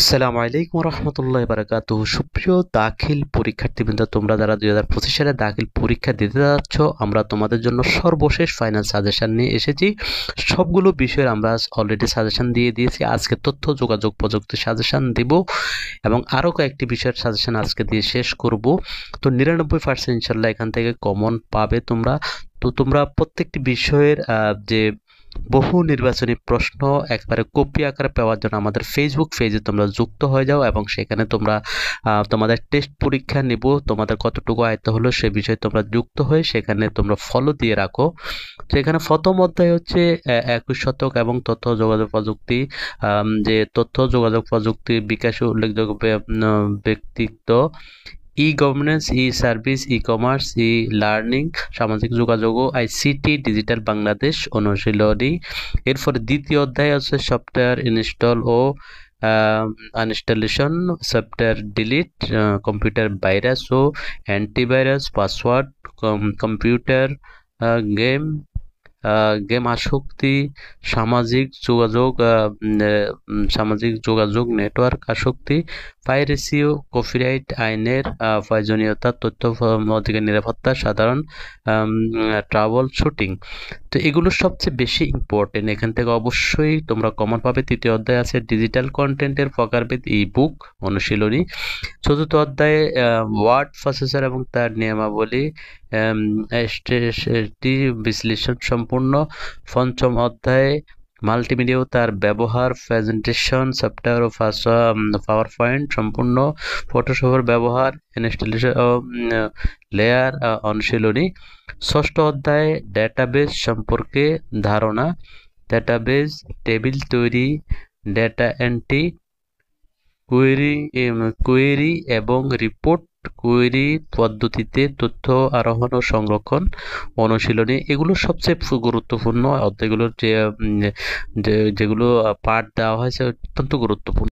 আসসালামু আলাইকুম রহমতুল্লাহ বারাকাতুহু। সুপ্রিয় দাখিল পরীক্ষার্থীবৃন্দ, তোমরা যারা 2025 সালে দাখিল পরীক্ষা দিতে যাচ্ছ, আমরা তোমাদের জন্য সর্বশেষ ফাইনাল সাজেশন নিয়ে এসেছি। সবগুলো বিষয়ের আমরা অলরেডি সাজেশন দিয়ে দিয়েছি। আজকে তথ্য যোগাযোগ প্রযুক্তি সাজেশন দেব এবং আরও কয়েকটি বিষয়ের সাজেশন আজকে দিয়ে শেষ করব। তো 99% ইনশাল্লাহ এখান থেকে কমন পাবে তোমরা। তো তোমরা প্রত্যেকটি বিষয়ের যে বহু নির্বাচনী প্রশ্ন একবারে কপি আকারে পাওয়ার জন্য আমাদের ফেসবুক পেজে তোমরা যুক্ত হয়ে যাও এবং সেখানে তোমরা তোমাদের টেস্ট পরীক্ষা নিব, তোমাদের কতটুকু আয়ত্ত হলো সে বিষয়ে তোমরা যুক্ত হয়ে সেখানে তোমরা ফলো দিয়ে রাখো। তো এখানে প্রথম অধ্যায় হচ্ছে 21 শতক এবং তথ্য যোগাযোগ প্রযুক্তি। যে তথ্য যোগাযোগ প্রযুক্তির বিকাশে উল্লেখযোগ্য ব্যক্তিত্ব, e governance, e service, e commerce, e learning, সামাজিক যোগাযোগ ও আইসিটি, ডিজিটাল বাংলাদেশ অনুশীলনী। এরপরে দ্বিতীয় অধ্যায় আছে সফটওয়্যার ইনস্টল ও uninstallation, software delete, computer virus ও antivirus, password, computer game, game আসক্তি, সামাজিক যোগাযোগ সামাজিক যোগাযোগ নেটওয়ার্ক আসক্তি, পাইরেসি ও কপিরাইট আইনের প্রয়োজনীয়তা, তথ্য অধিকার নিরাপত্তা, সাধারণ ট্রাবল শুটিং। তো এগুলো সবচেয়ে বেশি ইম্পর্টেন্ট, এখান থেকে অবশ্যই তোমরা কমন পাবে। তৃতীয় অধ্যায় আছে ডিজিটাল কন্টেন্টের প্রকারভেদ, ই বুক অনুশীলনী। চতুর্থ অধ্যায়ে ওয়ার্ড প্রসেসর এবং তার নিয়মাবলী, বিশ্লেষণ সম্পূর্ণ। পঞ্চম অধ্যায়ে মাল্টিমিডিয়া ও তার ব্যবহার, প্রেজেন্টেশন সফটওয়্যার ও পাওয়ার পয়েন্ট সম্পূর্ণ। ফটোশপের ব্যবহার, ইনস্টলেশন ও লেয়ার অনুশীলনী। ষষ্ঠ অধ্যায়ে ডেটাবেস সম্পর্কে ধারণা, ডেটাবেস, টেবিল তৈরি, ডেটা এন্ট্রি, কোয়েরি এবং রিপোর্ট, কোয়েরি পদ্ধতিতে তথ্য আরোহণ ও সংরক্ষণ অনুশীলনী। এগুলো সবচেয়ে গুরুত্বপূর্ণ অধ্যায়গুলোর যেগুলো পাঠ দেওয়া হয়েছে অত্যন্ত গুরুত্বপূর্ণ।